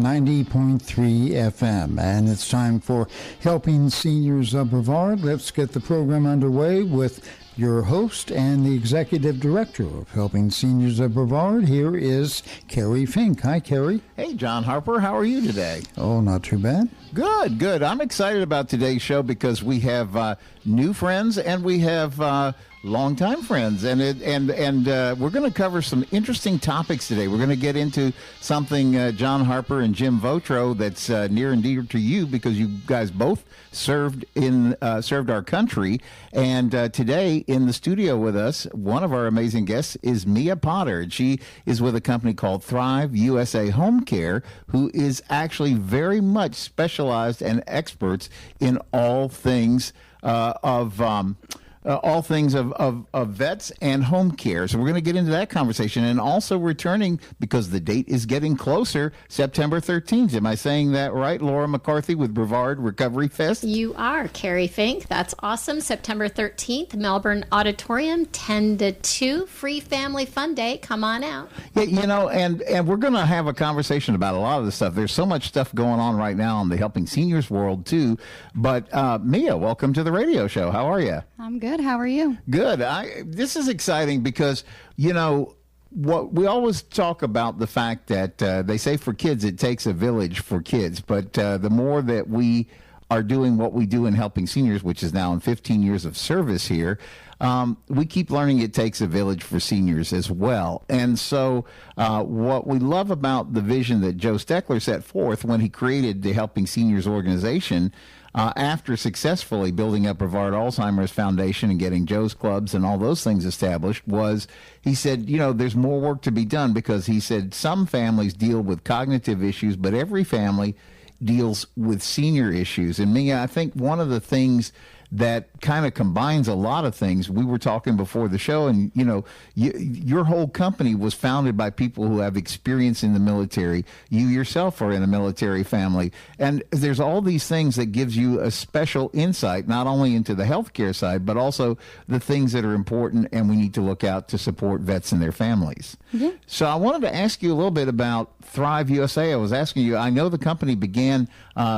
90.3 FM. And it's time for Helping Seniors of Brevard. Let's get the program underway with your host and the executive director of Helping Seniors of Brevard. Here is Kerry Fink. Hi, Kerry. Hey, John Harper. How are you today? Oh, not too bad. Good, good. I'm excited about today's show because we have new friends and we have longtime friends, and we're going to cover some interesting topics today. We're going to get into something, John Harper and Jim Votro, that's near and dear to you because you guys both served our country. And today in the studio with us, one of our amazing guests is Mia Potter. She is with a company called ThriveUSA Home Care, who is actually very much specialized and experts in all things of vets and home care. So we're going to get into that conversation, and also returning, because the date is getting closer, September 13th. Am I saying that right? Laura McCarthy with Brevard Recovery Fest? You are, Kerry Fink. That's awesome. September 13th, Melbourne Auditorium, 10 to 2, free family fun day. Come on out. Yeah, you know, and we're going to have a conversation about a lot of this stuff. There's so much stuff going on right now in the Helping Seniors world, too. But Mia, welcome to the radio show. How are you? I'm good. How are you? Good. This is exciting because, you know, what we always talk about the fact that they say for kids it takes a village for kids, but the more that we are doing what we do in Helping Seniors, which is now in 15 years of service here, we keep learning it takes a village for seniors as well. And so what we love about the vision that Joe Steckler set forth when he created the Helping Seniors organization, after successfully building up Brevard Alzheimer's Foundation and getting Joe's Clubs and all those things established, was he said, you know, there's more work to be done, because he said some families deal with cognitive issues, but every family deals with senior issues. And Mia, I think one of the things that kind of combines a lot of things, we were talking before the show, and you know, your whole company was founded by people who have experience in the military. You yourself are in a military family, and there's all these things that gives you a special insight, not only into the healthcare side, but also the things that are important and we need to look out to support vets and their families. Mm-hmm. So I wanted to ask you a little bit about ThriveUSA. I was asking you, I know the company began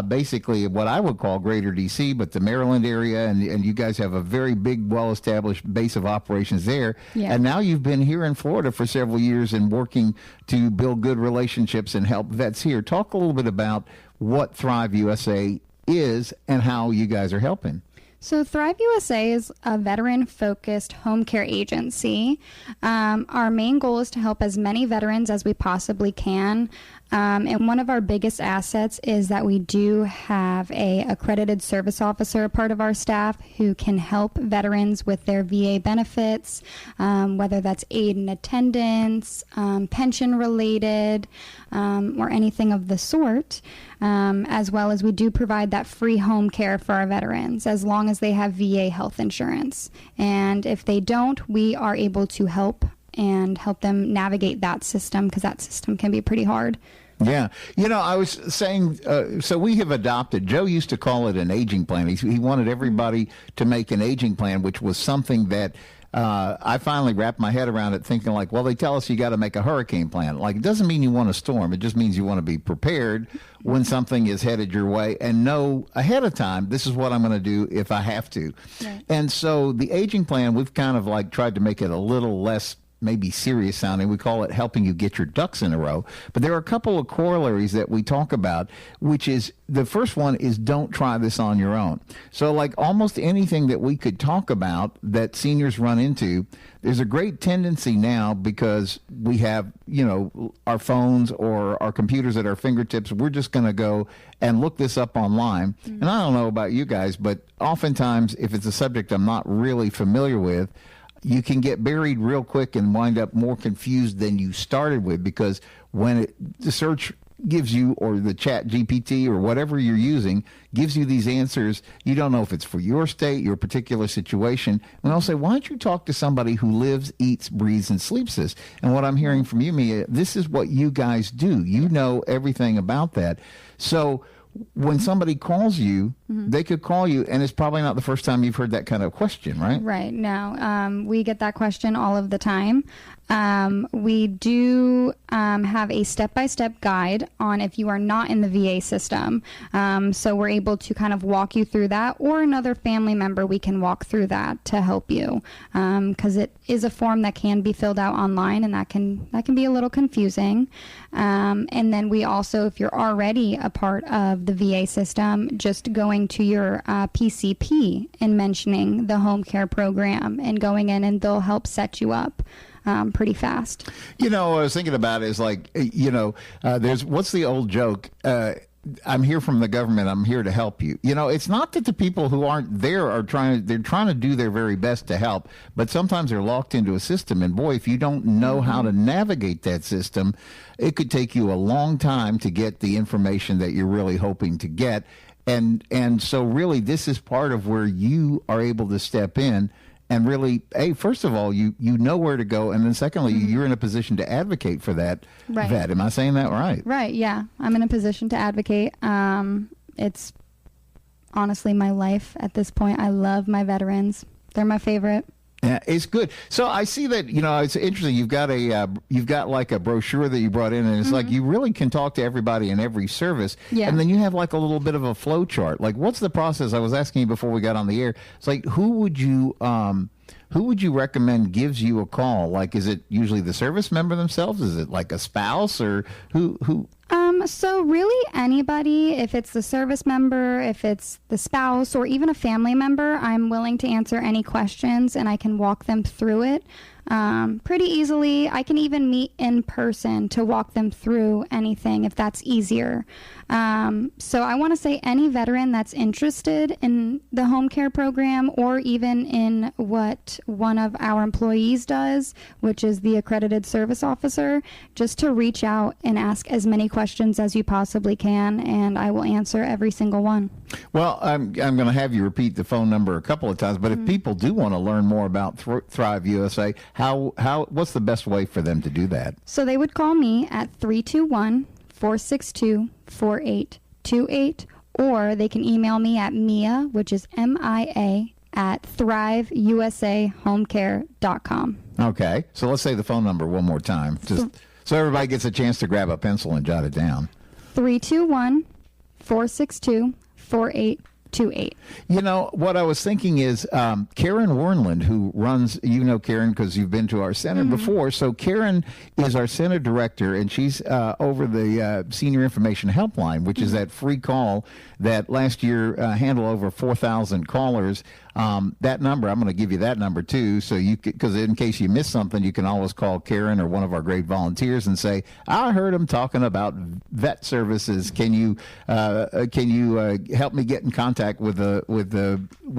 basically what I would call Greater DC, but the Maryland area, and you guys have a very big, well-established base of operations there. Yeah. And now you've been here in Florida for several years and working to build good relationships and help vets here. Talk a little bit about what ThriveUSA is and how you guys are helping. So ThriveUSA is a veteran-focused home care agency. Our main goal is to help as many veterans as we possibly can. And one of our biggest assets is that we do have a accredited service officer, a part of our staff, who can help veterans with their VA benefits, whether that's aid and attendance, pension-related, or anything of the sort. As well as we do provide that free home care for our veterans as long as they have VA health insurance. And if they don't, we are able to help them navigate that system, because that system can be pretty hard. Yeah. You know, I was saying, so we have adopted, Joe used to call it an aging plan. He wanted everybody to make an aging plan, which was something that I finally wrapped my head around it, thinking like, well, they tell us you got to make a hurricane plan. Like, it doesn't mean you want a storm. It just means you want to be prepared when something is headed your way and know ahead of time, this is what I'm going to do if I have to. Right. And so the aging plan, we've kind of like tried to make it a little less maybe serious sounding. We call it helping you get your ducks in a row. But there are a couple of corollaries that we talk about, which is, the first one is don't try this on your own. So like almost anything that we could talk about that seniors run into, there's a great tendency now, because we have, you know, our phones or our computers at our fingertips, we're just going to go and look this up online. Mm-hmm. And I don't know about you guys, but oftentimes if it's a subject I'm not really familiar with, you can get buried real quick and wind up more confused than you started with, because when the search gives you, or the chat GPT or whatever you're using gives you these answers, you don't know if it's for your state, your particular situation. And I'll say, why don't you talk to somebody who lives, eats, breathes, and sleeps this? And what I'm hearing from you, Mia, this is what you guys do. You know everything about that. So when somebody calls you, they could call you, and it's probably not the first time you've heard that kind of question, right? Right. No, we get that question all of the time. We do have a step-by-step guide on if you are not in the VA system. So we're able to kind of walk you through that, or another family member, we can walk through that to help you. Because it is a form that can be filled out online, and that can be a little confusing. And then we also, if you're already a part of the VA system, just going to your PCP and mentioning the home care program and going in, and they'll help set you up pretty fast. What I was thinking about is like, there's what's the old joke? I'm here from the government. I'm here to help you. It's not that the people who aren't there they're trying to do their very best to help, but sometimes they're locked into a system. And boy, if you don't know how to navigate that system, it could take you a long time to get the information that you're really hoping to get. And so really, this is part of where you are able to step in. And really, first of all, you know where to go, and then secondly, you're in a position to advocate for that vet. Am I saying that right? Right, yeah. I'm in a position to advocate. It's honestly my life at this point. I love my veterans. They're my favorite. Yeah, it's good. So I see that, it's interesting. You've got like a brochure that you brought in, and it's like you really can talk to everybody in every service. Yeah. And then you have like a little bit of a flow chart. Like, what's the process? I was asking you before we got on the air. It's like, who would you recommend gives you a call? Like, is it usually the service member themselves? Is it like a spouse, or who? So really anybody, if it's the service member, if it's the spouse, or even a family member, I'm willing to answer any questions, and I can walk them through it pretty easily. I can even meet in person to walk them through anything if that's easier. So I want to say any veteran that's interested in the home care program, or even in what one of our employees does, which is the accredited service officer, just to reach out and ask as many questions as you possibly can, and I will answer every single one. Well, I'm going to have you repeat the phone number a couple of times, but if people do want to learn more about ThriveUSA, what's the best way for them to do that? So they would call me at 321-462-4828, or they can email me at Mia, which is MIA, at ThriveUSAHomeCare.com. Okay, so let's say the phone number one more time, just so everybody gets a chance to grab a pencil and jot it down. 321-462-4828. What I was thinking is Karen Warnland, who runs, Karen because you've been to our center before. So Karen is our center director, and she's over the Senior Information Helpline, which is that free call that last year handled over 4,000 callers. That number, I'm going to give you that number too, so because in case you miss something, you can always call Karen or one of our great volunteers and say, "I heard them talking about vet services. Can you help me get in contact with what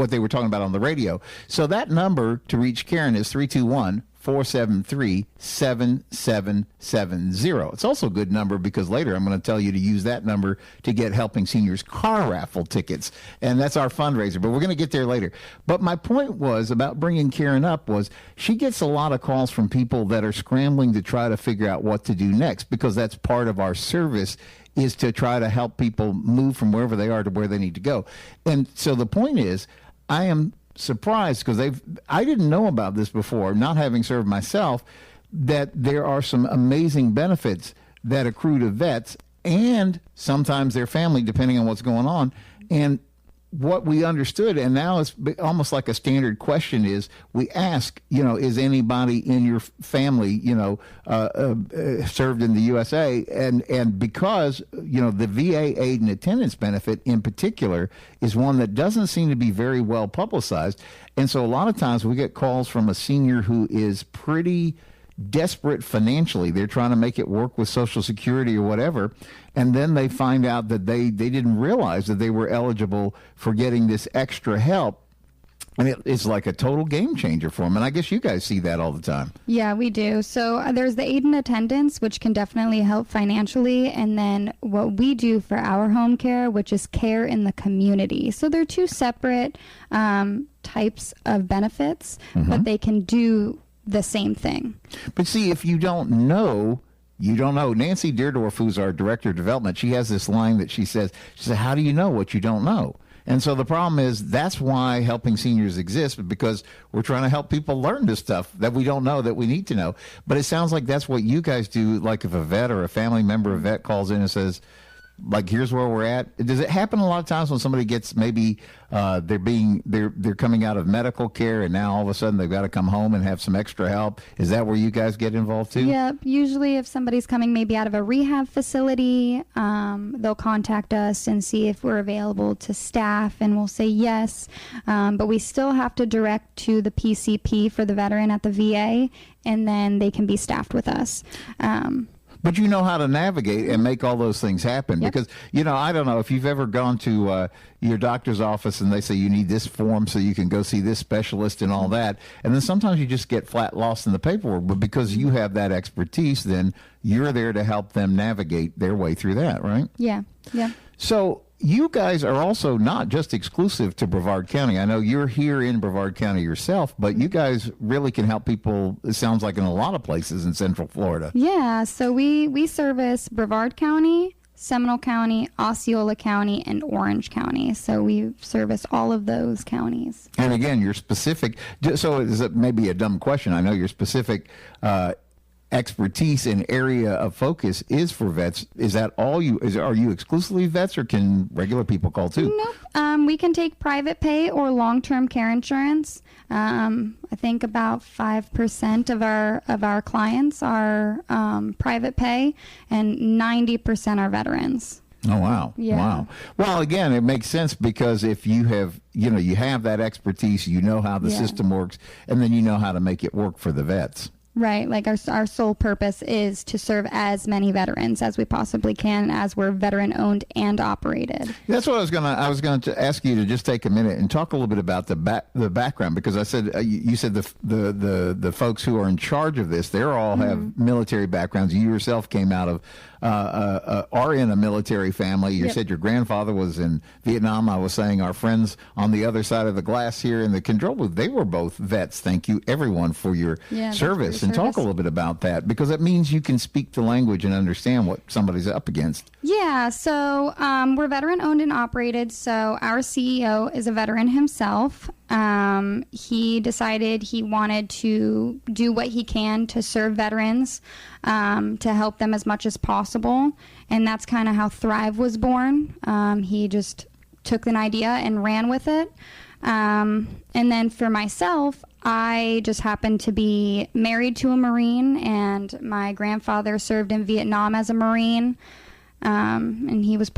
they were talking about on the radio?" So that number to reach Karen is 321-473-7770. It's also a good number because later I'm going to tell you to use that number to get Helping Seniors car raffle tickets, and that's our fundraiser, but we're going to get there later. But my point was about bringing Karen up was she gets a lot of calls from people that are scrambling to try to figure out what to do next, because that's part of our service, is to try to help people move from wherever they are to where they need to go. And so the point is, I am surprised, because I didn't know about this before, not having served myself, that there are some amazing benefits that accrue to vets and sometimes their family, depending on what's going on. And what we understood, and now it's almost like a standard question, is we ask, is anybody in your family, served in the USA? And because, the VA aid and attendance benefit in particular is one that doesn't seem to be very well publicized. And so a lot of times we get calls from a senior who is pretty desperate financially. They're trying to make it work with Social Security or whatever, and then they find out that they didn't realize that they were eligible for getting this extra help, and it's like a total game changer for them. And I guess you guys see that all the time. Yeah, we do. So there's the aid and attendance, which can definitely help financially, and then what we do for our home care, which is care in the community. So they're two separate types of benefits, but they can do the same thing. But see, if you don't know, you don't know. Nancy Deerdorf, who's our director of development, she has this line that she says, how do you know what you don't know? And so the problem is that's why Helping Seniors exists, because we're trying to help people learn this stuff that we don't know that we need to know. But it sounds like that's what you guys do. Like if a vet or a family member of a vet calls in and says, like, here's where we're at. Does it happen a lot of times when somebody gets maybe they're coming out of medical care and now all of a sudden they've got to come home and have some extra help? Is that where you guys get involved too? Yep. Usually if somebody's coming maybe out of a rehab facility, they'll contact us and see if we're available to staff, and we'll say yes. But we still have to direct to the PCP for the veteran at the VA, and then they can be staffed with us. But you know how to navigate and make all those things happen. Yep. Because, I don't know if you've ever gone to your doctor's office and they say you need this form so you can go see this specialist and all that. And then sometimes you just get flat lost in the paperwork. But because you have that expertise, then you're there to help them navigate their way through that, right? Yeah. Yeah. So you guys are also not just exclusive to Brevard County. I know you're here in Brevard County yourself, but you guys really can help people, it sounds like, in a lot of places in Central Florida. Yeah, so we service Brevard County, Seminole County, Osceola County, and Orange County. So we service all of those counties. And again, you're specific. So is it maybe a dumb question? I know you're specific. Expertise and area of focus is for vets. Is that all you? Are you exclusively vets, or can regular people call too? Nope. We can take private pay or long-term care insurance. I think about 5% of our clients are private pay, and 90% are veterans. Oh, wow. Yeah. Wow. Well, again, it makes sense because if you have, you have that expertise, you know how the system works, and then you know how to make it work for the vets. Right. Like our sole purpose is to serve as many veterans as we possibly can, as we're veteran owned and operated. That's what I was going to ask you to just take a minute and talk a little bit about the background, because I said you said the folks who are in charge of this, they all have military backgrounds. You yourself came out of are in a military family. You said your grandfather was in Vietnam. I was saying our friends on the other side of the glass here in the control booth, they were both vets. Thank you, everyone, for your service. And talk a little bit about that, because it means you can speak the language and understand what somebody's up against. Yeah, so we're veteran owned and operated. So our CEO is a veteran himself. He decided he wanted to do what he can to serve veterans, to help them as much as possible. And that's kind of how Thrive was born. He just took an idea and ran with it. And then for myself, I just happened to be married to a Marine, and my grandfather served in Vietnam as a Marine. And he was,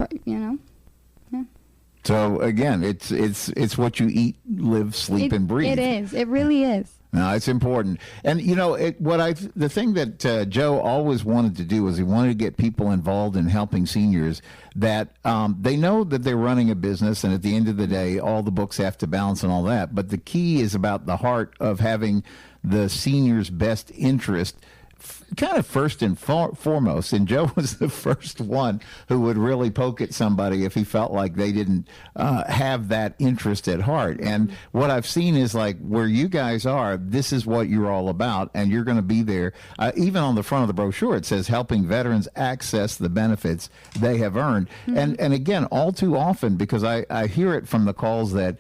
So again, it's what you eat, live, sleep, and breathe. It is. It really is. No, it's important. And the thing that Joe always wanted to do was he wanted to get people involved in helping seniors that they know that they're running a business, and at the end of the day, all the books have to balance and all that. But the key is about the heart of having the senior's best interest kind of first and foremost. And Joe was the first one who would really poke at somebody if he felt like they didn't have that interest at heart. And what I've seen is, like, where you guys are, this is what you're all about, and you're going to be there. Even on the front of the brochure, it says helping veterans access the benefits they have earned. And again, all too often, because I hear it from the calls that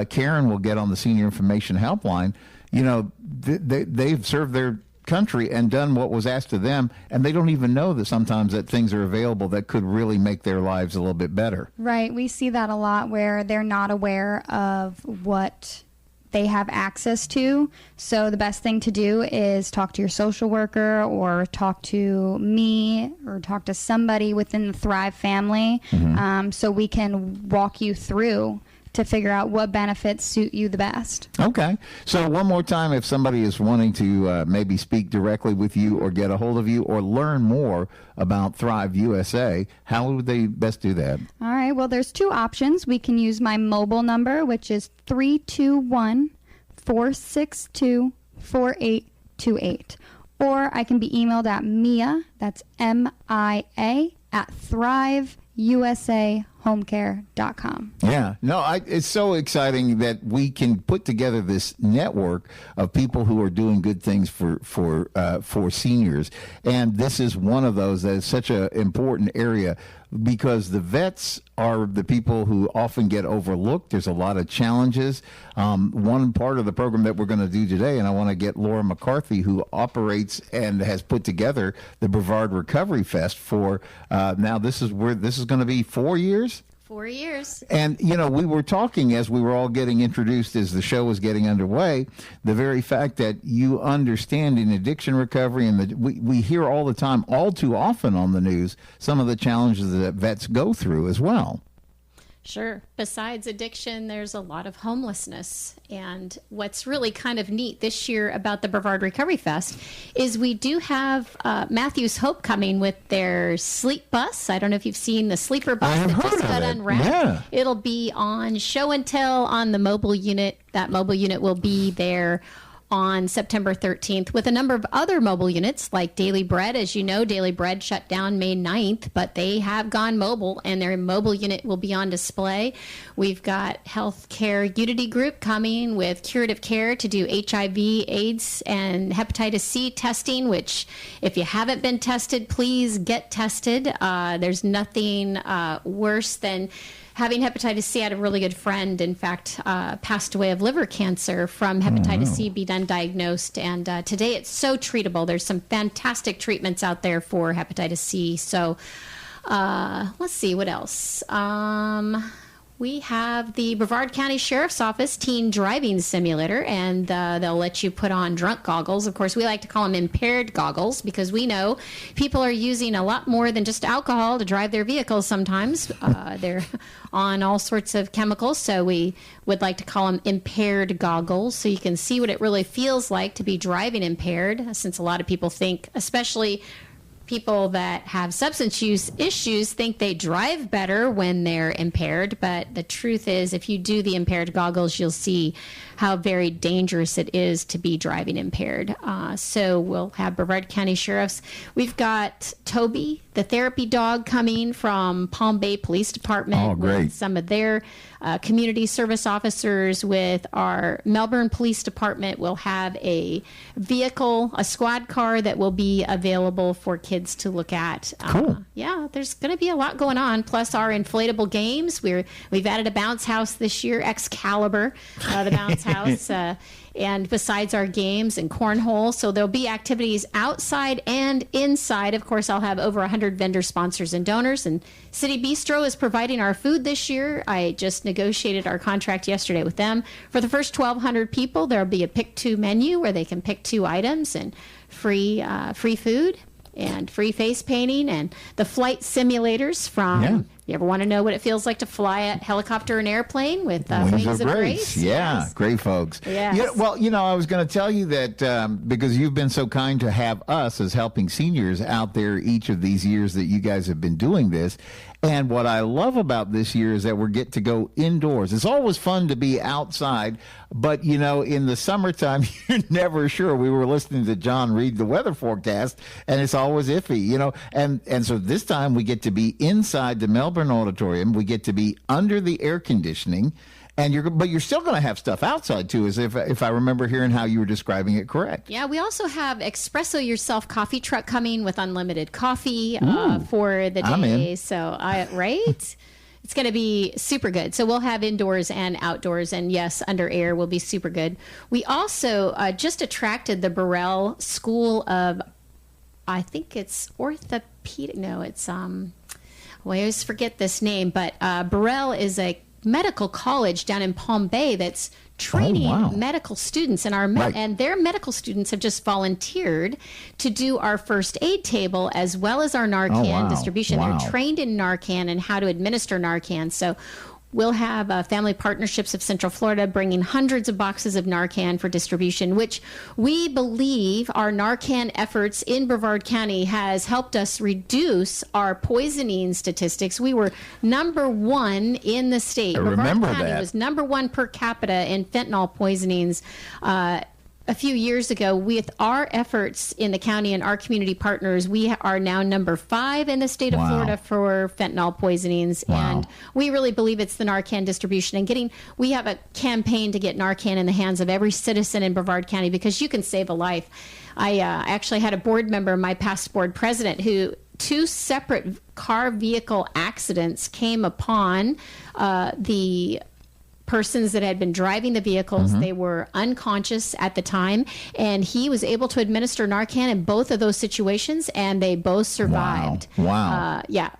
Karen will get on the Senior Information Helpline, they've served their country and done what was asked of them, and they don't even know that sometimes that things are available that could really make their lives a little bit better. Right. We see that a lot, where they're not aware of what they have access to. So the best thing to do is talk to your social worker, or talk to me, or talk to somebody within the Thrive family, so we can walk you through to figure out what benefits suit you the best. Okay. So one more time, if somebody is wanting to maybe speak directly with you or get a hold of you or learn more about ThriveUSA, how would they best do that? All right. Well, there's two options. We can use my mobile number, which is 321-462-4828. Or I can be emailed at Mia, that's MIA, at ThriveUSA homecare.com. Yeah, no, it's so exciting that we can put together this network of people who are doing good things for seniors, and this is one of those that is such an important area because the vets are the people who often get overlooked. There's a lot of challenges. One part of the program that we're going to do today, and I want to get Laura McCarthy, who operates and has put together the Brevard Recovery Fest for now. This is going to be 4 years. 4 years. And, you know, we were talking as we were all getting introduced as the show was getting underway, the very fact that you understand in addiction recovery, and we hear all the time, all too often on the news, some of the challenges that vets go through as well. Sure. Besides addiction, there's a lot of homelessness. And what's really kind of neat this year about the Brevard Recovery Fest is we do have Matthew's Hope coming with their sleep bus. I don't know if you've seen the sleeper bus that just got unwrapped. Yeah. It'll be on show and tell on the mobile unit. That mobile unit will be there on September 13th with a number of other mobile units like Daily Bread. As you know, Daily Bread shut down May 9th, but they have gone mobile and their mobile unit will be on display. We've got Healthcare Unity Group coming with curative care to do HIV, AIDS, and hepatitis C testing, which if you haven't been tested, please get tested. There's nothing worse than having hepatitis C. I had a really good friend, in fact, passed away of liver cancer from hepatitis C, being undiagnosed. And today it's so treatable. There's some fantastic treatments out there for hepatitis C. So let's see, what else? We have the Brevard County Sheriff's Office Teen Driving Simulator, and they'll let you put on drunk goggles. Of course, we like to call them impaired goggles because we know people are using a lot more than just alcohol to drive their vehicles sometimes. They're on all sorts of chemicals, so we would like to call them impaired goggles so you can see what it really feels like to be driving impaired, since a lot of people think, especially people that have substance use issues, think they drive better when they're impaired. But the truth is, if you do the impaired goggles, you'll see how very dangerous it is to be driving impaired. So we'll have Brevard County Sheriffs. We've got Toby, the therapy dog, coming from Palm Bay Police Department. Oh, great. With some of their community service officers. With our Melbourne Police Department, we'll have a vehicle, a squad car that will be available for kids to look at. Cool. Yeah, there's going to be a lot going on. Plus our inflatable games. We've added a bounce house this year, Excalibur, the bounce house. And besides our games and cornhole, so there'll be activities outside and inside. Of course, I'll have over 100 vendor sponsors and donors. And City Bistro is providing our food this year. I just negotiated our contract yesterday with them. For the first 1,200 people, there'll be a pick two menu where they can pick 2 items and free food and free face painting and the flight simulators from... Yeah. You ever want to know what it feels like to fly a helicopter and airplane with Wings of Grace? Yeah, yes. Great folks. Yes. Yeah, well, you know, I was going to tell you that because you've been so kind to have us as helping seniors out there each of these years that you guys have been doing this. And what I love about this year is that we get to go indoors. It's always fun to be outside, but, you know, in the summertime, you're never sure. We were listening to John read the weather forecast, and it's always iffy, you know. And so this time we get to be inside the Melbourne Auditorium. We get to be under the air conditioning, but you're still going to have stuff outside too, as if I remember hearing how you were describing it correct. Yeah, we also have Espresso Yourself coffee truck coming with unlimited coffee for the day. I'm in. So, right? It's going to be super good. So we'll have indoors and outdoors, and yes, under air will be super good. We also just attracted the Burrell School of, I think it's orthopedic. No, it's well, I always forget this name, but Burrell is a medical college down in Palm Bay that's training medical students, and and their medical students have just volunteered to do our first aid table as well as our Narcan distribution. They're trained in Narcan and how to administer Narcan. So we'll have Family Partnerships of Central Florida bringing hundreds of boxes of Narcan for distribution, which we believe our Narcan efforts in Brevard County has helped us reduce our poisoning statistics. We were number 1 in the state. I remember Brevard County that. was number 1 per capita in fentanyl poisonings a few years ago, with our efforts in the county and our community partners, we are now number 5 in the state of Florida for fentanyl poisonings. And we really believe it's the Narcan distribution and we have a campaign to get Narcan in the hands of every citizen in Brevard County, because you can save a life. I actually had a board member, my past board president, who 2 separate car vehicle accidents came upon the persons that had been driving the vehicles. They were unconscious at the time, and he was able to administer Narcan in both of those situations, and they both survived. Wow. Yeah,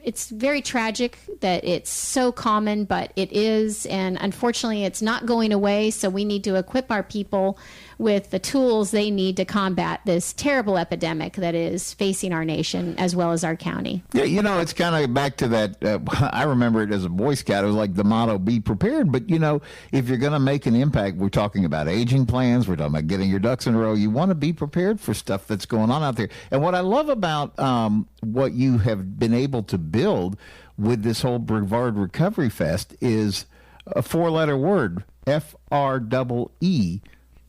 it's very tragic that it's so common, but it is, and unfortunately it's not going away. So we need to equip our people with the tools they need to combat this terrible epidemic that is facing our nation as well as our county. Yeah, it's kind of back to that. I remember it as a Boy Scout. It was like the motto, be prepared. But, if you're going to make an impact, we're talking about aging plans. We're talking about getting your ducks in a row. You want to be prepared for stuff that's going on out there. And what I love about what you have been able to build with this whole Brevard Recovery Fest is a 4-letter word, FREE.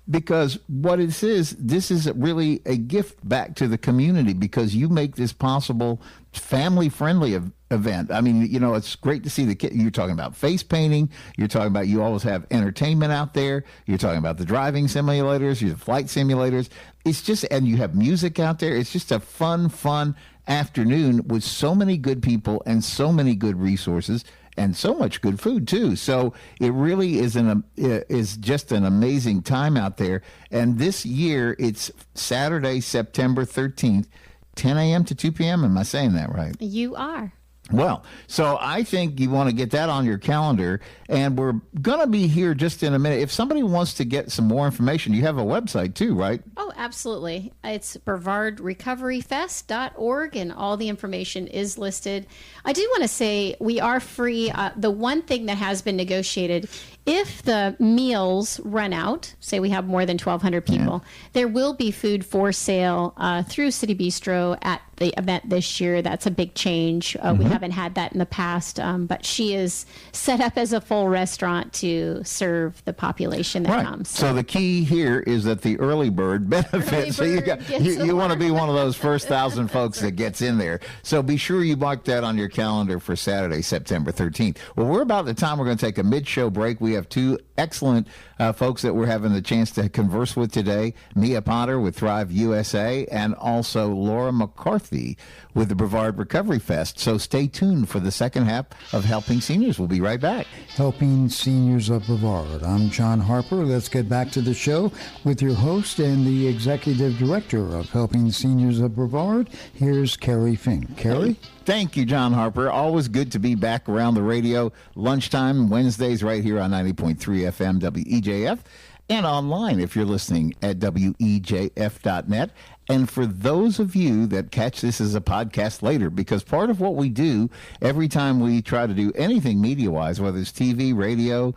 Because what it is, this is really a gift back to the community, because you make this possible, family-friendly event. I mean, it's great to see the kid. You're talking about face painting. You're talking about, you always have entertainment out there. You're talking about the driving simulators, your flight simulators. It's just, and you have music out there. It's just a fun afternoon with so many good people and so many good resources. And so much good food too. So it really is just an amazing time out there. And this year it's Saturday, September 13th, 10 a.m. to 2 p.m. Am I saying that right? You are. Well, so I think you want to get that on your calendar, and we're going to be here just in a minute. If somebody wants to get some more information, you have a website too, right? Oh, absolutely. It's brevardrecoveryfest.org, and all the information is listed. I do want to say we are free. The one thing that has been negotiated, if the meals run out, say we have more than 1,200 people, there will be food for sale through City Bistro at the event this year. That's a big change. We haven't had that in the past, but she is set up as a full restaurant to serve the population that comes. So the key here is that the early bird benefits. So you want to be one of those first 1,000 folks that gets in there. So be sure you mark that on your calendar for Saturday, September 13th. Well, we're about the time we're going to take a mid-show break. We have 2 excellent folks that we're having the chance to converse with today. Mia Potter with ThriveUSA, and also Laura McCarthy with the Brevard Recovery Fest. So stay tuned for the second half of Helping Seniors. We'll be right back. Helping Seniors of Brevard. I'm John Harper. Let's get back to the show with your host and the Executive Director of Helping Seniors of Brevard. Here's Kerry Fink. Kerry? Thank you, John Harper. Always good to be back around the radio. Lunchtime, Wednesdays, right here on 90.3 FM WEJF, and online if you're listening at WEJF.net. And for those of you that catch this as a podcast later, because part of what we do every time we try to do anything media-wise, whether it's TV, radio,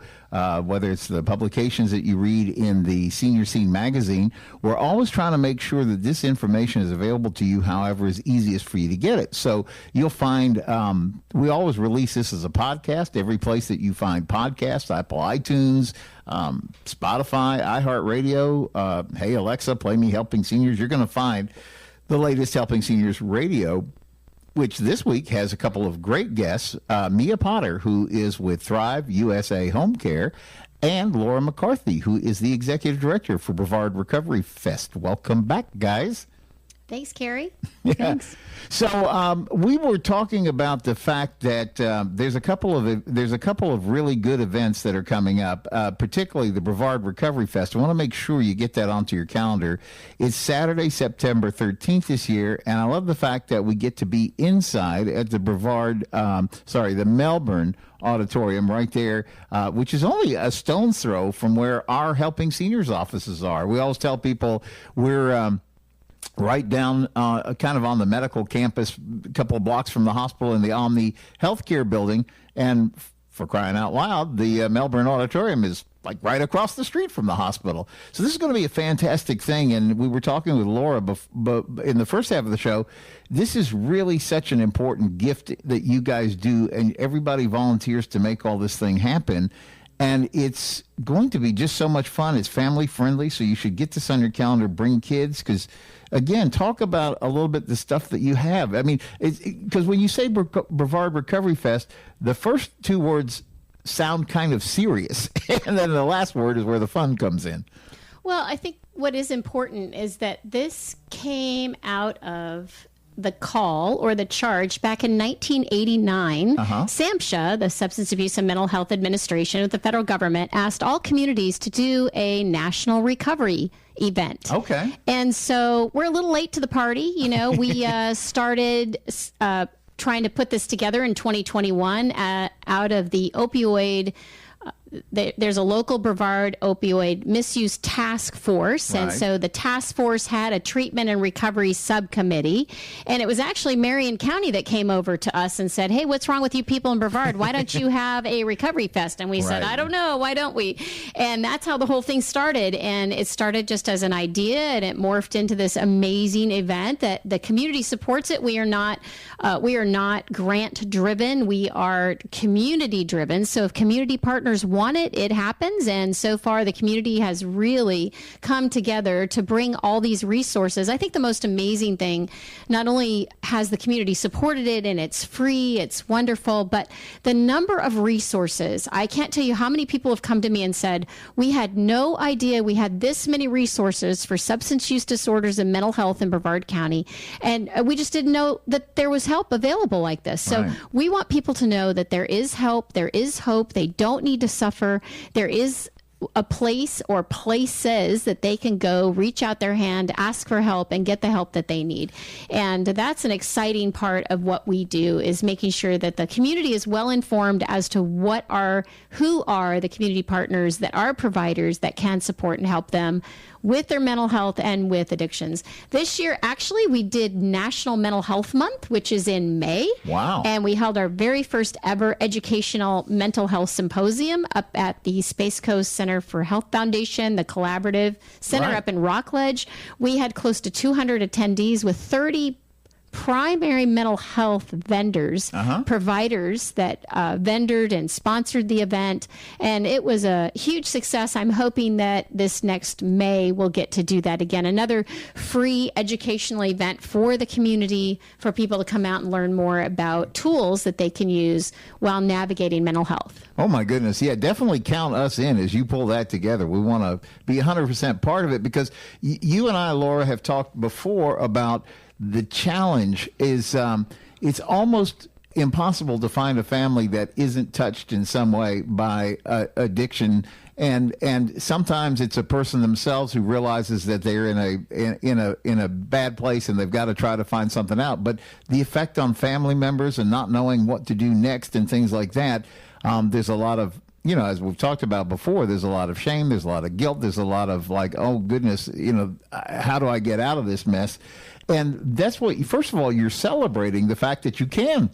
whether it's the publications that you read in the Senior Scene magazine, we're always trying to make sure that this information is available to you however is easiest for you to get it. So you'll find we always release this as a podcast, every place that you find podcasts, Apple iTunes, Spotify, iHeartRadio. Hey, Alexa, play me Helping Seniors. You're going to find the latest Helping Seniors radio, which this week has a couple of great guests. Mia Potter, who is with ThriveUSA Home Care, and Laura McCarthy, who is the Executive Director for Brevard Recovery Fest. Welcome back, guys. Thanks, Kerry. Thanks. So we were talking about the fact that there's a couple of really good events that are coming up, particularly the Brevard Recovery Fest. I want to make sure you get that onto your calendar. It's Saturday, September 13th this year, and I love the fact that we get to be inside at the the Melbourne Auditorium right there, which is only a stone's throw from where our Helping Seniors offices are. We always tell people we're right down kind of on the medical campus, a couple of blocks from the hospital in the Omni Healthcare building. And for crying out loud, the Melbourne Auditorium is like right across the street from the hospital. So this is going to be a fantastic thing. And we were talking with Laura in the first half of the show. This is really such an important gift that you guys do, and everybody volunteers to make all this thing happen. And it's going to be just so much fun. It's family friendly, so you should get this on your calendar, bring kids, because, again, talk about a little bit the stuff that you have. I mean, because when you say Brevard Recovery Fest, the first two words sound kind of serious, and then the last word is where the fun comes in. Well, I think what is important is that this came out of the call or the charge back in 1989. SAMHSA, the Substance Abuse and Mental Health Administration of the federal government, asked all communities to do a national recovery event. Okay. And so we're a little late to the party. You know, we started trying to put this together in 2021 out of the opioid. There's a local Brevard opioid misuse task force. Right. And so the task force had a treatment and recovery subcommittee. And it was actually Marion County that came over to us and said, hey, what's wrong with you people in Brevard? Why don't you have a recovery fest? And we said, I don't know. Why don't we? And that's how the whole thing started. And it started just as an idea, and it morphed into this amazing event that the community supports it. We are not grant driven. We are community driven. So if community partners want it happens. And so far, the community has really come together to bring all these resources. I think the most amazing thing, not only has the community supported it and it's free, it's wonderful, but the number of resources. I can't tell you how many people have come to me and said, we had no idea we had this many resources for substance use disorders and mental health in Brevard County. And we just didn't know that there was help available like this. So we want people to know that there is help, there is hope, they don't need to suffer. There is a place or places that they can go, reach out their hand, ask for help, and get the help that they need. And that's an exciting part of what we do, is making sure that the community is well informed as to who are the community partners that are providers that can support and help them with their mental health and with addictions. This year, actually, we did National Mental Health Month, which is in May. Wow. And we held our very first ever educational mental health symposium up at the Space Coast Center for Health Foundation, the Collaborative Center up in Rockledge. We had close to 200 attendees with 30 primary mental health vendors, providers that vendored and sponsored the event. And it was a huge success. I'm hoping that this next May we'll get to do that again. Another free educational event for the community, for people to come out and learn more about tools that they can use while navigating mental health. Oh, my goodness. Yeah, definitely count us in as you pull that together. We want to be 100% part of it, because you and I, Laura, have talked before about the challenge is it's almost impossible to find a family that isn't touched in some way by addiction, and sometimes it's a person themselves who realizes that they're in a bad place and they've got to try to find something out. But the effect on family members and not knowing what to do next and things like that, there's a lot of, you know, as we've talked about before, there's a lot of shame, there's a lot of guilt, there's a lot of like, oh goodness, you know, how do I get out of this mess? And that's what, first of all, you're celebrating the fact that you can.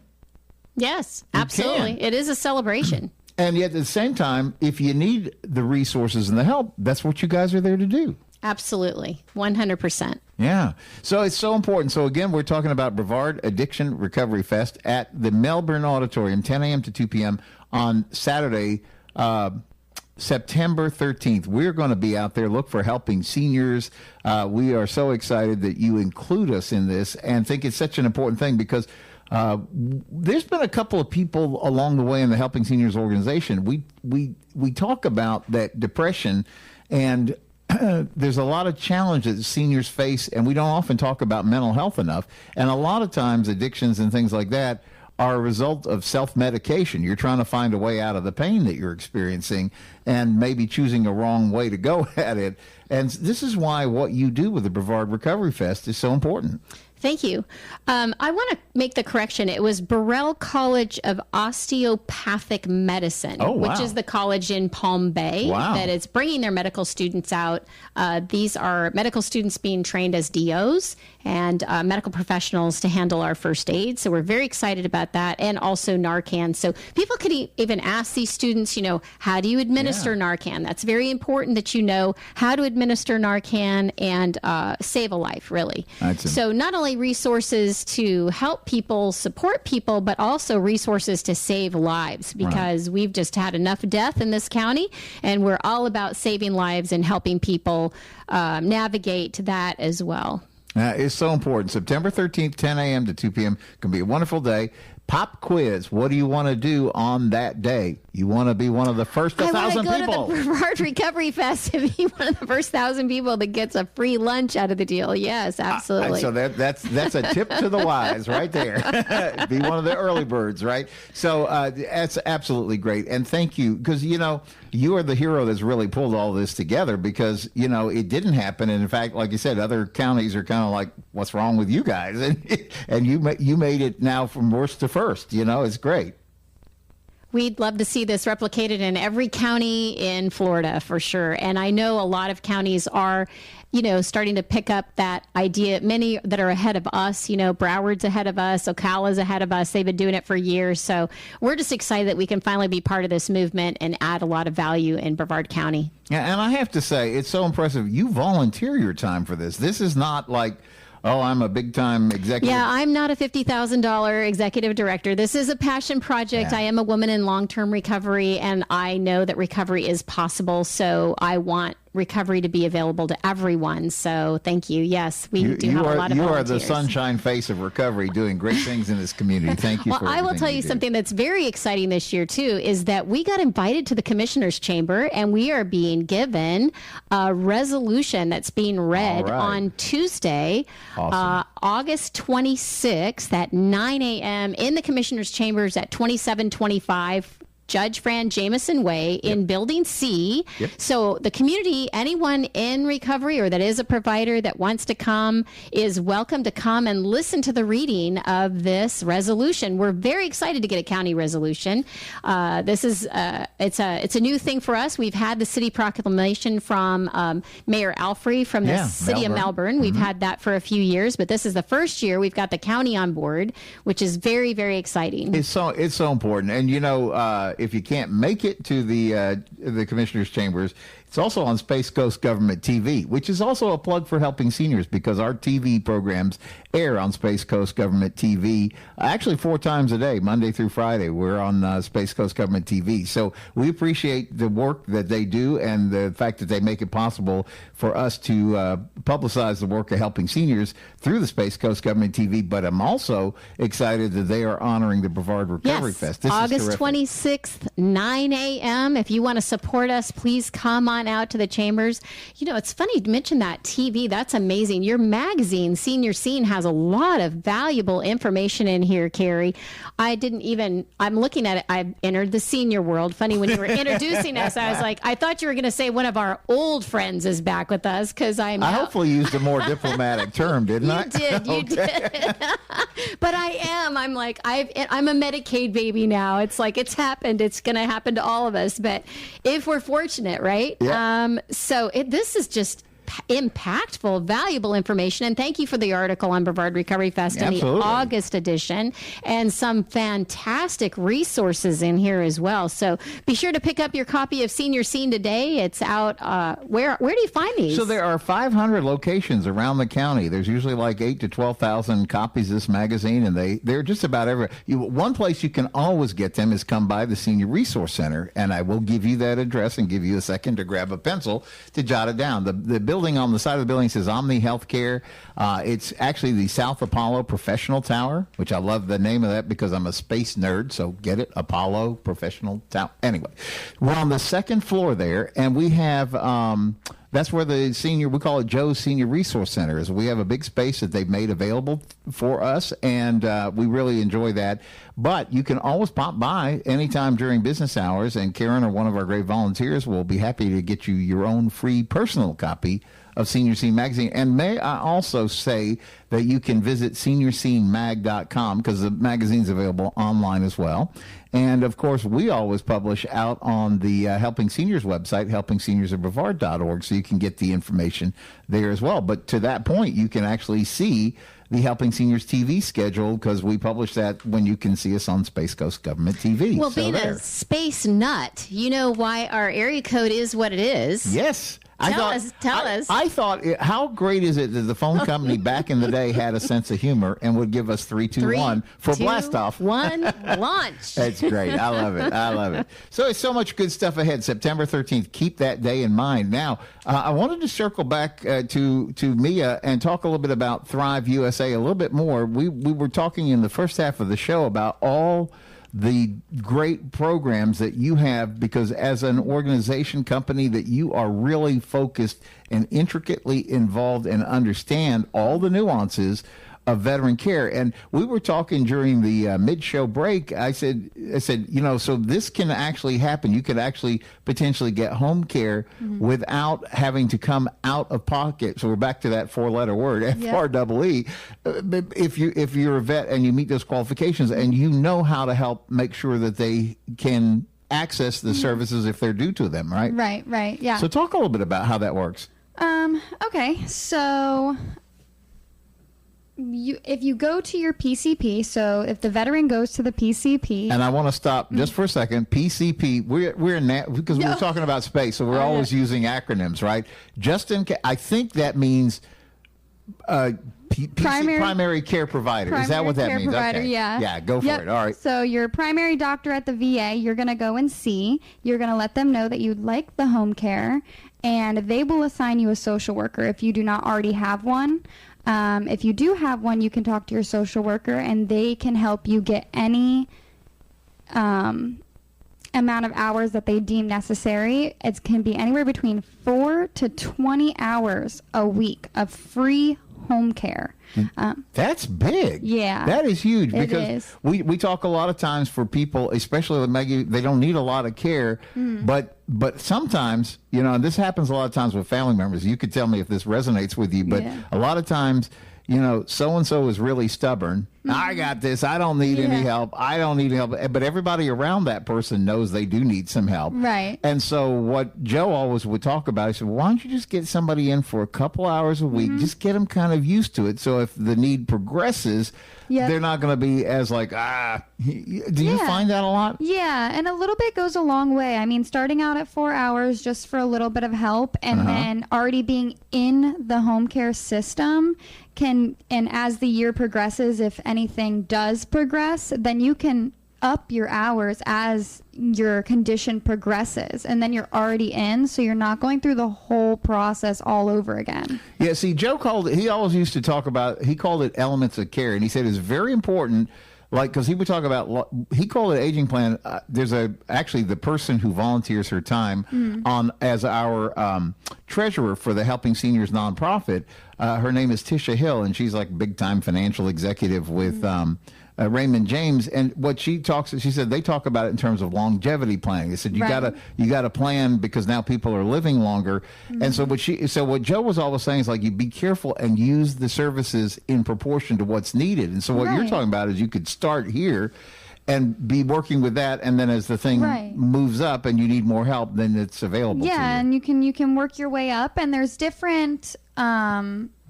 Yes, absolutely. It is a celebration. And yet at the same time, if you need the resources and the help, that's what you guys are there to do. Absolutely. 100%. Yeah. So it's so important. So again, we're talking about Brevard Addiction Recovery Fest at the Melbourne Auditorium, 10 a.m. to 2 p.m. on Saturday, September 13th. We're going to be out there. Look for Helping Seniors. We are so excited that you include us in this and think it's such an important thing, because there's been a couple of people along the way in the Helping Seniors organization. We talk about that depression, and there's a lot of challenges that seniors face, and we don't often talk about mental health enough. And a lot of times addictions and things like that are a result of self-medication. You're trying to find a way out of the pain that you're experiencing and maybe choosing a wrong way to go at it. And this is why what you do with the Brevard Recovery Fest is so important. Thank you. I want to make the correction. It was Burrell College of Osteopathic Medicine, which is the college in Palm Bay that is bringing their medical students out. These are medical students being trained as DOs and medical professionals to handle our first aid. So we're very excited about that, and also Narcan. So people could even ask these students, you know, how do you administer Narcan? That's very important that you know how to administer Narcan and save a life, really. So not only only resources to help people, support people, but also resources to save lives, because we've just had enough death in this county, and we're all about saving lives and helping people navigate that as well. It's so important. September 13th, 10 a.m. to 2 p.m. Can be a wonderful day. Pop quiz. What do you want to do on that day? You want to be one of the first 1,000 people. I want to go to the Brevard Recovery Fest and be one of the first 1,000 people that gets a free lunch out of the deal. Yes, absolutely. So that's a tip to the wise right there. Be one of the early birds, right? So that's absolutely great. And thank you, because, you know, you are the hero that's really pulled all this together, because, you know, it didn't happen. And in fact, like you said, other counties are kind of like, what's wrong with you guys? And you made it now from worst to first. You know, it's great. We'd love to see this replicated in every county in Florida for sure. And I know a lot of counties are, you know, starting to pick up that idea. Many that are ahead of us, you know, Broward's ahead of us, Ocala's ahead of us. They've been doing it for years. So we're just excited that we can finally be part of this movement and add a lot of value in Brevard County. Yeah, and I have to say, it's so impressive. You volunteer your time for this. This is not like, oh, I'm a big-time executive. Yeah, I'm not a $50,000 executive director. This is a passion project. Yeah. I am a woman in long-term recovery, and I know that recovery is possible, so I want recovery to be available to everyone. So thank you. Yes, we do have a lot of volunteers. You are the sunshine face of recovery, doing great things in this community. Thank you for everything. I will tell you something that's very exciting this year, too, is that we got invited to the Commissioner's Chamber, and we are being given a resolution that's being read on Tuesday, August 26th at 9 a.m. in the Commissioner's Chambers at 2725 Judge Fran Jameson Way in Building C. So the community, anyone in recovery or that is a provider that wants to come, is welcome to come and listen to the reading of this resolution. We're very excited to get a county resolution. This is it's a new thing for us. We've had the city proclamation from Mayor Alfrey from the city of Melbourne. We've had that for a few years, but this is the first year we've got the county on board, which is very, very exciting. It's so important. And, you know, if you can't make it to the Commissioner's Chambers, it's also on Space Coast Government TV, which is also a plug for helping seniors, because our TV programs air on Space Coast Government TV actually 4 times a day, Monday through Friday. We're on Space Coast Government TV. So we appreciate the work that they do and the fact that they make it possible for us to publicize the work of helping seniors through the Space Coast Government TV. But I'm also excited that they are honoring the Brevard Recovery Fest. This August is 26th, 9 a.m. If you want to support us, please come on out to the chambers. You know, it's funny to mention that TV. That's amazing. Your magazine, Senior Scene, has a lot of valuable information in here, Kerry. I'm looking at it. I entered the senior world. Funny, when you were introducing us, I was like, I thought you were going to say one of our old friends is back with us, because I hopefully used a more diplomatic term, didn't I? You did. But I am. I'm like, I'm a Medicaid baby now. It's like, it's happened. It's going to happen to all of us. But if we're fortunate, right? Yeah. This is just impactful, valuable information. And thank you for the article on Brevard Recovery Fest in the August edition, and some fantastic resources in here as well. So be sure to pick up your copy of Senior Scene today. It's out. Where do you find these? So there are 500 locations around the county. There's usually like 8,000 to 12,000 copies of this magazine, and they're just about everywhere. One place you can always get them is come by the Senior Resource Center, and I will give you that address and give you a second to grab a pencil to jot it down. The building on the side of the building says Omni Healthcare. It's actually the South Apollo Professional Tower, which I love the name of that because I'm a space nerd, so get it? Apollo Professional Tower. Anyway, we're on the second floor there, and we have... that's where we call it Joe's Senior Resource Center is. We have a big space that they've made available for us, and we really enjoy that. But you can always pop by anytime during business hours, and Karen or one of our great volunteers will be happy to get you your own free personal copy of Senior Scene magazine. And may I also say that you can visit seniorscenemag.com, because the magazine's available online as well. And, of course, we always publish out on the Helping Seniors website, helpingseniorsofbrevard.org, so you can get the information there as well. But to that point, you can actually see the Helping Seniors TV schedule, because we publish that when you can see us on Space Coast Government TV. Well, being a space nut, you know why our area code is what it is. Yes. Tell us. I thought, how great is it that the phone company back in the day had a sense of humor and would give us 3, 2, 1 for blast off. 1, launch. That's great. I love it. I love it. So it's so much good stuff ahead. September 13th. Keep that day in mind. Now, I wanted to circle back to Mia and talk a little bit about ThriveUSA a little bit more. We were talking in the first half of the show about all the great programs that you have, because as an organization company that you are really focused and intricately involved and understand all the nuances of veteran care. And we were talking during the mid-show break. I said, so this can actually happen. You could actually potentially get home care without having to come out of pocket. So we're back to that 4-letter word, FREE. If you're a vet and you meet those qualifications and you know how to help make sure that they can access the services if they're due to them, right? Right, yeah. So talk a little bit about how that works. Okay, so if you go to your PCP, so if the veteran goes to the PCP, and I want to stop just for a second. PCP, we're in that because we were talking about space, so we're always using acronyms, right? Just in case, I think that means primary care provider. Is that what that means? Provider, okay. Yeah, go for it. All right. So your primary doctor at the VA, you're going to go and see. You're going to let them know that you'd like the home care, and they will assign you a social worker if you do not already have one. If you do have one, you can talk to your social worker, and they can help you get any amount of hours that they deem necessary. It can be anywhere between 4 to 20 hours a week of free home care. That's big. Yeah. That is huge, it because is. we talk a lot of times for people, especially with Maggie, they don't need a lot of care, but sometimes, and this happens a lot of times with family members. You could tell me if this resonates with you, but a lot of times, so-and-so is really stubborn. I got this. I don't need any help. I don't need help. But everybody around that person knows they do need some help. Right. And so what Joe always would talk about, he said, why don't you just get somebody in for a couple hours a week? Just get them kind of used to it. So if the need progresses, they're not going to be as like, do you find that a lot? Yeah, and a little bit goes a long way. I mean, starting out at 4 hours just for a little bit of help, and then already being in the home care system and as the year progresses, if anything does progress, then you can up your hours as your condition progresses, and then you're already in, so you're not going through the whole process all over again. Yeah, see, Joe he always used to talk about, he called it elements of care, and he said it's very important, because he would talk about, he called it aging plan. There's actually the person who volunteers her time as our treasurer for the Helping Seniors nonprofit. Her name is Tisha Hill, and she's like big time financial executive with Raymond James. And what she said they talk about it in terms of longevity planning. They said you gotta plan, because now people are living longer. And so what Joe was always saying is, like, you be careful and use the services in proportion to what's needed. And so what you're talking about is you could start here and be working with that, and then as the thing moves up and you need more help, then it's available to you. And you can work your way up, and there's different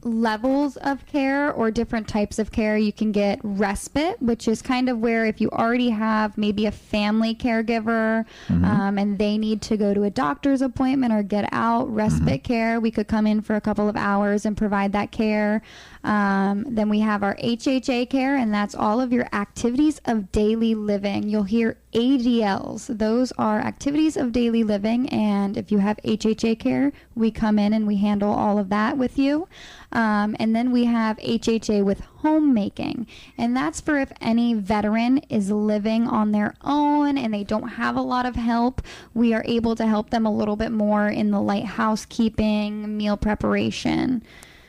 levels of care or different types of care. You can get respite, which is kind of where if you already have maybe a family caregiver and they need to go to a doctor's appointment or get out, respite care, we could come in for a couple of hours and provide that care. Then we have our HHA care, and that's all of your activities of daily living. You'll hear ADLs. Those are activities of daily living, and if you have HHA care, we come in and we handle all of that with you. And then we have HHA with homemaking, and that's for if any veteran is living on their own and they don't have a lot of help. We are able to help them a little bit more in the light housekeeping, meal preparation,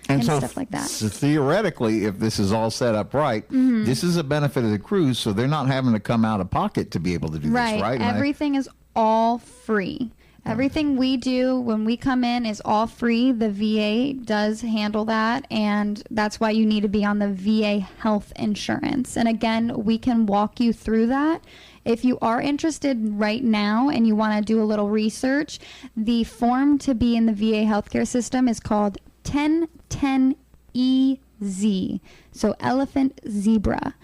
and so stuff like that. So theoretically, if this is all set up right, this is a benefit of the cruise, so they're not having to come out of pocket to be able to do this, right? Everything is all free. Everything we do when we come in is all free. The VA does handle that, and that's why you need to be on the VA health insurance. And again, we can walk you through that. If you are interested right now and you want to do a little research, the form to be in the VA healthcare system is called 1010EZ, so elephant zebra.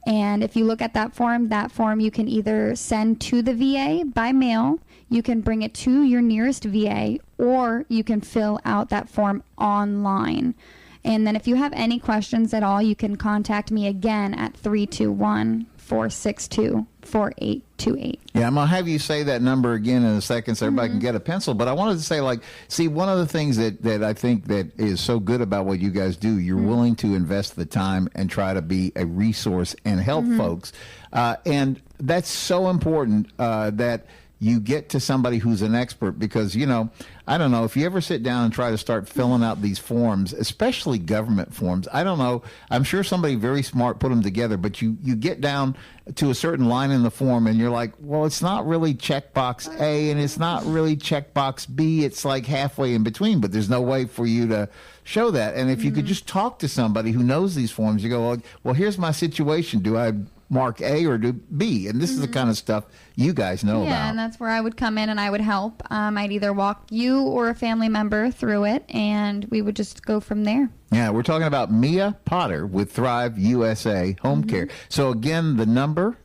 And if you look at that form you can either send to the VA by mail, you can bring it to your nearest VA, or you can fill out that form online. And then if you have any questions at all, you can contact me again at 321-462-4828. Yeah, I'm going to have you say that number again in a second so everybody can get a pencil. But I wanted to say, see, one of the things that I think that is so good about what you guys do, you're willing to invest the time and try to be a resource and help folks. And that's so important that you get to somebody who's an expert, because, I don't know, if you ever sit down and try to start filling out these forms, especially government forms, I don't know, I'm sure somebody very smart put them together, but you get down to a certain line in the form and you're like, well, it's not really checkbox A and it's not really checkbox B. It's like halfway in between, but there's no way for you to show that. And if you could just talk to somebody who knows these forms, you go, well, here's my situation. Do I mark A or do B? And this is the kind of stuff you guys know about. Yeah, and that's where I would come in and I would help. I'd either walk you or a family member through it, and we would just go from there. Yeah, we're talking about Mia Potter with ThriveUSA Home Care. So again, the number?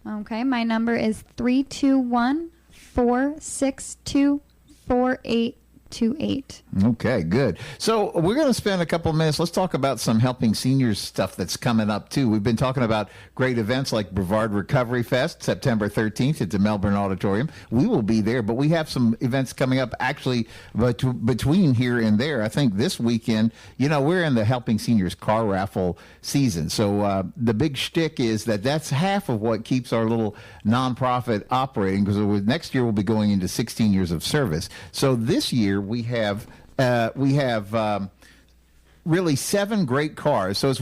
Okay, my number is 321-462-4828. Okay, good. So we're going to spend a couple of minutes. Let's talk about some helping seniors stuff that's coming up too. We've been talking about great events like Brevard Recovery Fest, September 13th at the Melbourne Auditorium. We will be there, but we have some events coming up actually between here and there. I think this weekend, we're in the helping seniors car raffle season. So the big shtick is that's half of what keeps our little nonprofit operating, because next year we'll be going into 16 years of service. So this year we have really 7 great cars. So it's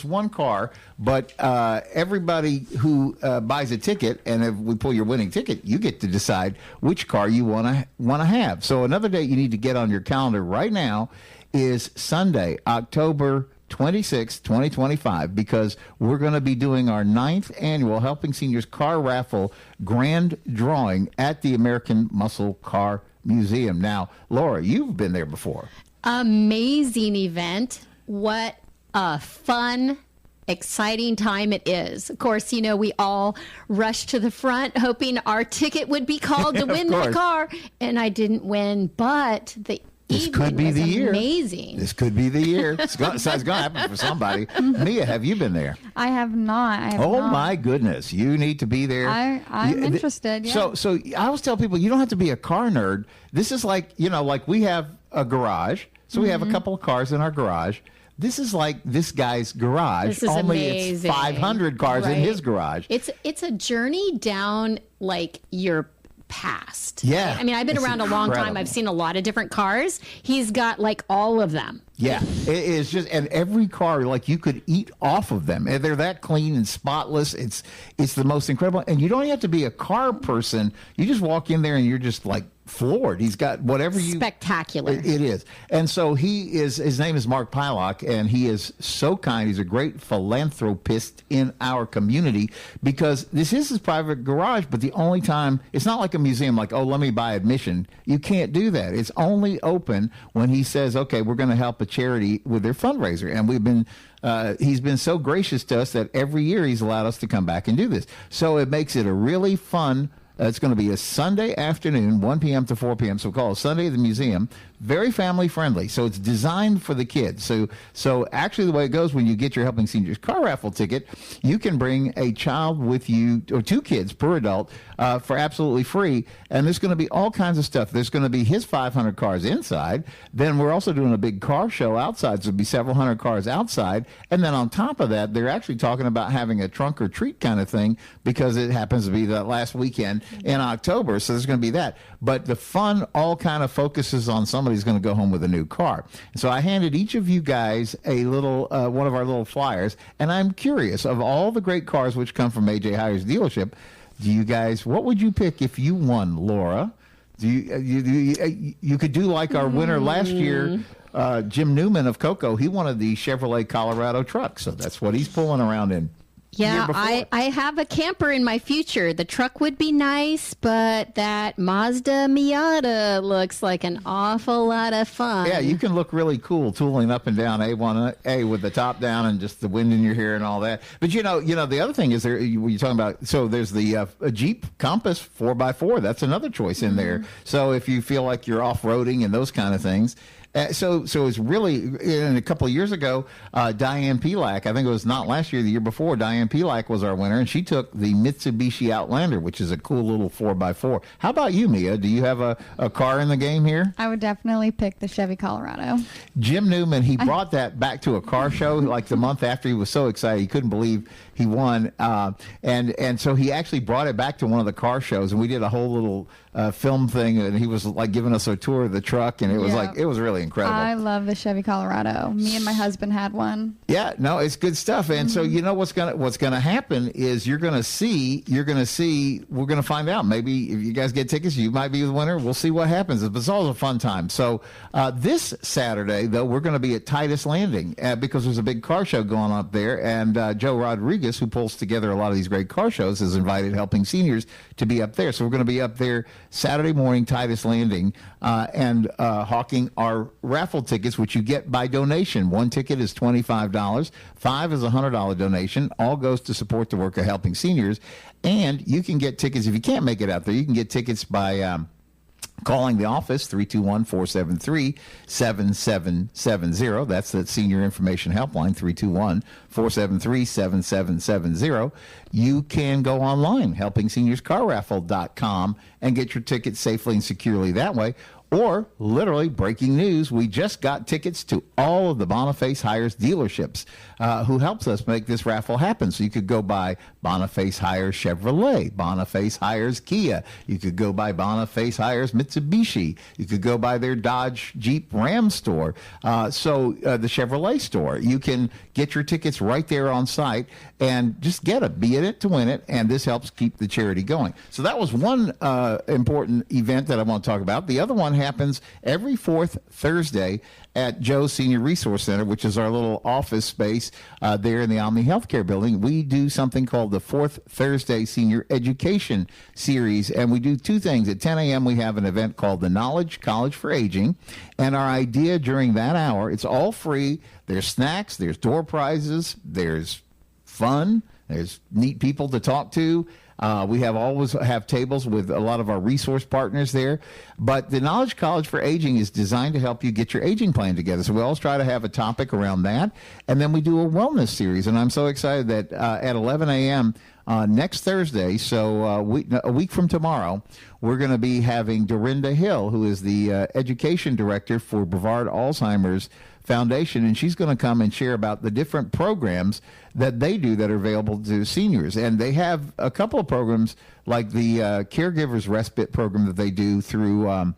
one car, but everybody who buys a ticket, and if we pull your winning ticket, you get to decide which car you want to have. So another date you need to get on your calendar right now is Sunday, October 26, 2025, because we're going to be doing our 9th annual Helping Seniors Car Raffle grand drawing at the American Muscle Car Museum. Now, Laura, you've been there before. Amazing event. What a fun, exciting time it is. Of course, we all rushed to the front hoping our ticket would be called to win that car, and I didn't win, but this could be the year. Amazing. This could be the year. It's going to happen for somebody. Mia, have you been there? I have not. My goodness. You need to be there. I'm interested. Yeah. So I always tell people, you don't have to be a car nerd. This is like we have a garage. So we have a couple of cars in our garage. This is like this guy's garage. This is only amazing. It's 500 cars in his garage. It's a journey down your past. Yeah. Right? I mean, I've been around a long time. I've seen a lot of different cars. He's got all of them. Yeah, it is just, and every car, you could eat off of them. And they're that clean and spotless. It's the most incredible. And you don't have to be a car person. You just walk in there and you're just floored. He's got whatever spectacular. It is. And so his name is Mark Pylock, and he is so kind. He's a great philanthropist in our community, because this is his private garage, but the only time, it's not like a museum, let me buy admission. You can't do that. It's only open when he says, okay, we're going to help a charity with their fundraiser. And he's been so gracious to us that every year he's allowed us to come back and do this. So it makes it a really fun. It's going to be a Sunday afternoon, 1 p.m. to 4 p.m. So call it Sunday at the Museum. Very family friendly. So it's designed for the kids. So actually the way it goes, when you get your Helping Seniors car raffle ticket, you can bring a child with you, or 2 kids per adult, for absolutely free. And there's going to be all kinds of stuff. There's going to be his 500 cars inside. Then we're also doing a big car show outside. So there'll be several hundred cars outside. And then on top of that, they're actually talking about having a trunk or treat kind of thing, because it happens to be that last weekend in October. So there's going to be that. But the fun all kind of focuses on somebody's going to go home with a new car. So I handed each of you guys a little, one of our little flyers, and I'm curious, of all the great cars which come from AJ Hires dealership, what would you pick if you won, Laura? You could do like our winner last year, Jim Newman of Cocoa. He wanted the Chevrolet Colorado truck, so that's what he's pulling around in. Yeah, I have a camper in my future. The truck would be nice, but that Mazda Miata looks like an awful lot of fun. Yeah, you can look really cool tooling up and down A1A with the top down and just the wind in your hair and all that. But you know, the other thing is there. You're talking about. So there's the a Jeep Compass 4x4. That's another choice in there. So if you feel like you're off-roading and those kind of things. So it's really, a couple of years ago, Diane Pelak, I think it was not last year, the year before, Diane Pelak was our winner, and she took the Mitsubishi Outlander, which is a cool little 4x4. How about you, Mia? Do you have a car in the game here? I would definitely pick the Chevy Colorado. Jim Newman, he brought that back to a car show like the month after. He was so excited. He couldn't believe he won. And so he actually brought it back to one of the car shows, and we did a whole little film thing, and he was like giving us a tour of the truck, and it was it was really incredible. I love the Chevy Colorado. Me and my husband had one. Yeah, no, it's good stuff. And so you know what's gonna happen is we're gonna find out. Maybe if you guys get tickets, you might be the winner. We'll see what happens. But it's always a fun time. So this Saturday, though, we're going to be at Titus Landing because there's a big car show going up there, and Joe Rodriguez, who pulls together a lot of these great car shows, has invited Helping Seniors to be up there. So we're going to be up there Saturday morning, Titus Landing, and hawking our raffle tickets, which you get by donation. One ticket is $25. 5 is a $100 donation. All goes to support the work of Helping Seniors. And you can get tickets, if you can't make it out there, you can get tickets by calling the office, 321-473-7770. That's the Senior Information Helpline, 321-473-7770. You can go online, helpingseniorscarraffle.com, and get your tickets safely and securely that way. Or, literally, breaking news, we just got tickets to all of the Boniface Hires dealerships who helps us make this raffle happen. So you could go by Boniface Hires Chevrolet, Boniface Hires Kia. You could go by Boniface Hires Mitsubishi. You could go by their Dodge Jeep Ram store. The Chevrolet store. You can get your tickets right there on site and just get it. Be in it to win it. And this helps keep the charity going. So that was one important event that I want to talk about. The other one happens every fourth Thursday at Joe's Senior Resource Center, which is our little office space there in the Omni Healthcare building. We do something called the Fourth Thursday Senior Education Series, and we do two things. At 10 a.m., we have an event called the Knowledge College for Aging, and our idea during that hour, it's all free. There's snacks, there's door prizes, there's fun, there's neat people to talk to. We always have tables with a lot of our resource partners there. But the Knowledge College for Aging is designed to help you get your aging plan together. So we always try to have a topic around that. And then we do a wellness series. And I'm so excited that at 11 a.m. Next Thursday, so a week from tomorrow, we're going to be having Dorinda Hill, who is the education director for Brevard Alzheimer's Foundation, and she's going to come and share about the different programs that they do that are available to seniors. And they have a couple of programs like the Caregivers Respite program that they do through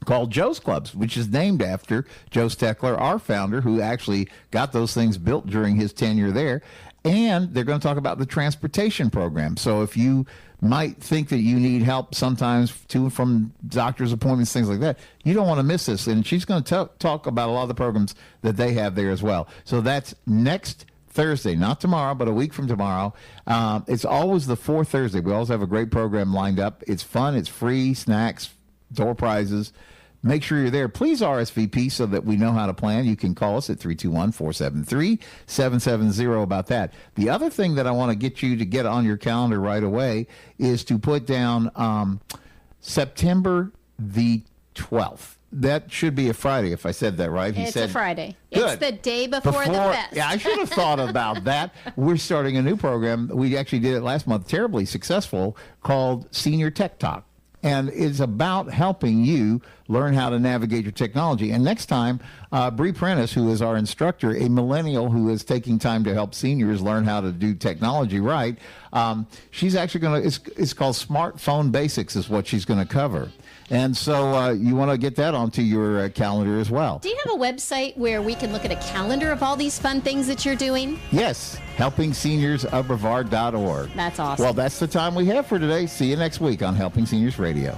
called Joe's Clubs, which is named after Joe Steckler, our founder, who actually got those things built during his tenure there. And they're going to talk about the transportation program. So if you might think that you need help sometimes to and from doctor's appointments, things like that, you don't want to miss this. And she's going to talk about a lot of the programs that they have there as well. So that's next Thursday, not tomorrow, but a week from tomorrow. It's always the fourth Thursday. We always have a great program lined up. It's fun. It's free, snacks, door prizes. Make sure you're there. Please RSVP so that we know how to plan. You can call us at 321-473-770 about that. The other thing that I want to get you to get on your calendar right away is to put down September the 12th. That should be a Friday, if I said that right. It's a Friday. Good. It's the day before the fest. Yeah, I should have thought about that. We're starting a new program. We actually did it last month, terribly successful, called Senior Tech Talk. And it's about helping you learn how to navigate your technology. And next time, Bree Prentice, who is our instructor, a millennial who is taking time to help seniors learn how to do technology right, she's actually going to, it's called Smartphone Basics is what she's going to cover. And so you want to get that onto your calendar as well. Do you have a website where we can look at a calendar of all these fun things that you're doing? Yes, helpingseniorsofbrevard.org. That's awesome. Well, that's the time we have for today. See you next week on Helping Seniors Radio.